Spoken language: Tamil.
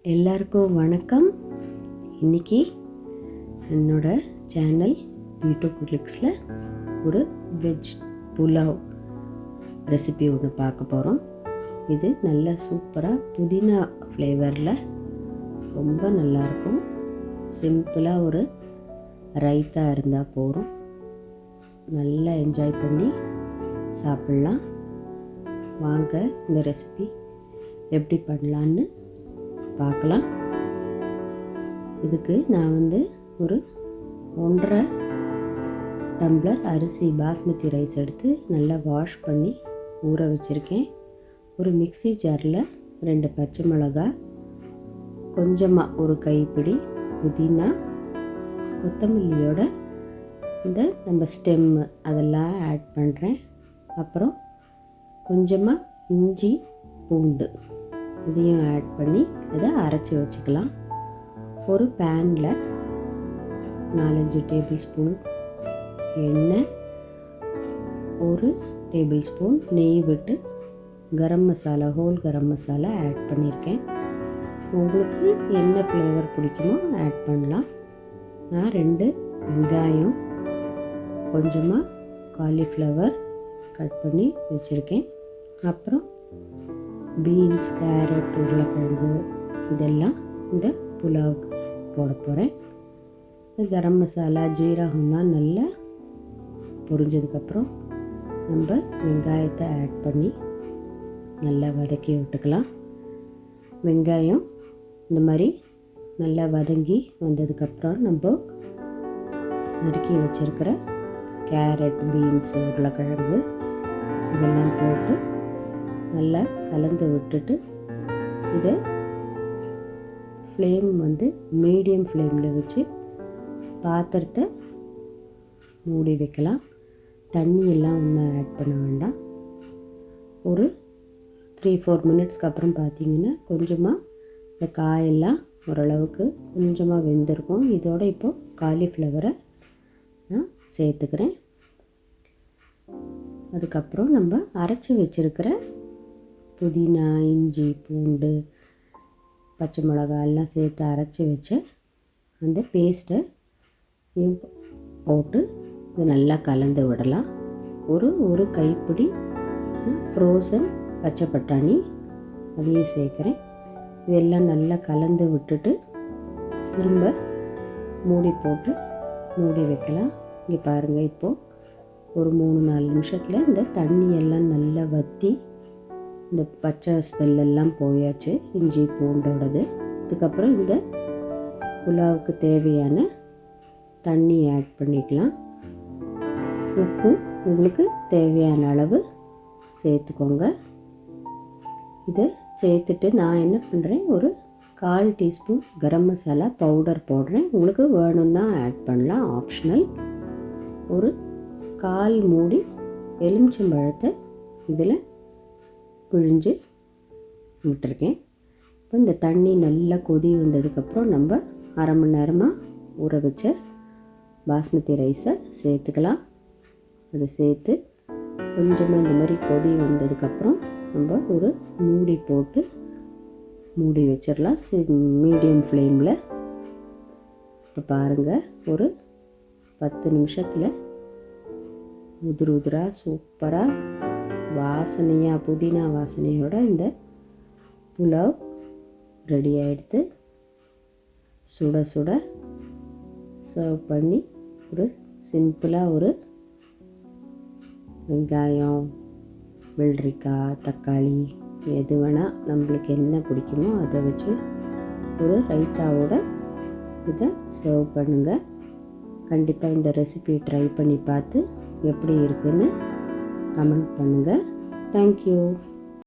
எல்லாருக்கும் வணக்கம். இன்றைக்கி என்னோடய சேனல் யூடியூப் கிளிக்ஸில் ஒரு வெஜ் புலாவ் ரெசிபி ஒன்று பார்க்க போகிறோம். இது நல்ல சூப்பராக புதினா ஃப்ளேவரில் ரொம்ப நல்லாயிருக்கும். சிம்பிளாக ஒரு ரைத்தா இருந்தால் போகிறோம், நல்லா என்ஜாய் பண்ணி சாப்பிட்லாம். வாங்க இந்த ரெசிபி எப்படி பண்ணலான்னு பார்க்கலாம். இதுக்கு நான் ஒரு 1.5 டம்ளர் அரிசி பாஸ்மதி ரைஸ் எடுத்து நல்லா வாஷ் பண்ணி ஊற வச்சுருக்கேன். ஒரு மிக்ஸி ஜாரில் 2 பச்சை மிளகாய், கொஞ்சமாக ஒரு கைப்பிடி புதினா, கொத்தமல்லியோட இந்த நம்ம ஸ்டெம்மு அதெல்லாம் ஆட் பண்ணுறேன். அப்புறம் கொஞ்சமாக இஞ்சி பூண்டு இதையும் ஆட் பண்ணி இதை அரைச்சி வச்சுக்கலாம். ஒரு பேனில் 4-5 டேபிள் ஸ்பூன் எண்ணெய், 1 டேபிள் ஸ்பூன் நெய் விட்டு கரம் மசாலா, ஹோல் கரம் மசாலா ஆட் பண்ணியிருக்கேன். உங்களுக்கு என்ன ஃப்ளேவர் பிடிக்குமோ ஆட் பண்ணலாம். நான் 2 வெங்காயம், கொஞ்சமாக காலிஃப்ளவர் கட் பண்ணி வச்சுருக்கேன். அப்புறம் பீன்ஸ், கேரட், உருளைக்கிழங்கு இதெல்லாம் இந்த புலாவுக்கு போட போகிறேன். இந்த கரம் மசாலா, ஜீரகம்லாம் நல்லா பொரிஞ்சதுக்கப்புறம் நம்ம வெங்காயத்தை ஆட் பண்ணி நல்லா வதக்கி விட்டுக்கலாம். வெங்காயம் இந்த மாதிரி நல்லா வதங்கி வந்ததுக்கப்புறம் நம்ம நறுக்கி வச்சுருக்கிற கேரட், பீன்ஸ், உருளைக்கிழங்கு இதெல்லாம் போட்டு நல்லா கலந்து விட்டுட்டு இதை ஃப்ளேம் மீடியம் ஃப்ளேமில் வச்சு பாத்திரத்தை மூடி வைக்கலாம். தண்ணி எல்லாம் ஒன்றும் ஆட் பண்ண வேண்டாம். ஒரு 3-4 மினிட்ஸ்க்கு அப்புறம் பார்த்திங்கன்னா கொஞ்சமாக இந்த காயெல்லாம் ஓரளவுக்கு கொஞ்சமாக வெந்திருக்கும். இதோட இப்போது காலிஃப்ளவரை நான் சேர்த்துக்கிறேன். அதுக்கப்புறம் நம்ம அரைச்சி வச்சுருக்கிற புதினா, இஞ்சி பூண்டு, பச்சை மிளகாய் எல்லாம் சேர்த்து அரைச்சி வச்ச அந்த பேஸ்ட்டை போட்டு இது நல்லா கலந்து விடலாம். ஒரு கைப்பிடி ஃப்ரோசன் பச்சை பட்டாணி அதையும் சேர்க்குறேன். இதெல்லாம் நல்லா கலந்து விட்டுட்டு திரும்ப மூடி போட்டு மூடி வைக்கலாம். இங்கே பாருங்கள், இப்போது ஒரு 3-4 நிமிஷத்தில் இந்த தண்ணியெல்லாம் நல்லா வற்றி இந்த பச்சை ஸ்மெல்லெல்லாம் போயாச்சு, இஞ்சி பூண்டோடது. அதுக்கப்புறம் இந்த புலாவுக்கு தேவையான தண்ணி ஆட் பண்ணிக்கலாம். உப்பும் உங்களுக்கு தேவையான அளவு சேர்த்துக்கோங்க. இதை சேர்த்துட்டு நான் என்ன பண்ணுறேன், ஒரு 1/4 டீஸ்பூன் கரம் மசாலா பவுடர் போடுறேன். உங்களுக்கு வேணும்னா ஆட் பண்ணலாம், ஆப்ஷனல். ஒரு 1/4 மூடி எலுமிச்சம்பழத்தை இதில் பிழிஞ்சு விட்டுருக்கேன். இப்போ இந்த தண்ணி நல்லா கொதி வந்ததுக்கப்புறம் நம்ம 1/2 மணி நேரமாக ஊற வச்ச பாஸ்மதி ரைஸை சேர்த்துக்கலாம். அதை சேர்த்து கொஞ்சமாக இந்த மாதிரி கொதி வந்ததுக்கப்புறம் நம்ம ஒரு மூடி போட்டு மூடி வச்சிடலாம் மீடியம் ஃப்ளேமில். இப்போ பாருங்கள், ஒரு 10 நிமிஷத்தில் உதிராக சூப்பராக வாசனையாக புதினா வாசனையோட இந்த புலாவ் ரெடி ஆகிடுது. சுட சுட சர்வ் பண்ணி ஒரு சிம்பிளாக ஒரு வெங்காயம், வெள்ளரிக்காய், தக்காளி எது வேணால் நம்மளுக்கு என்ன பிடிக்குமோ அதை வச்சு ஒரு ரைத்தாவோட இதை சர்வ் பண்ணுங்கள். கண்டிப்பாக இந்த ரெசிபி ட்ரை பண்ணி பார்த்து எப்படி இருக்குன்னு கமெண்ட் பண்ணுங்கள். தேங்க்யூ.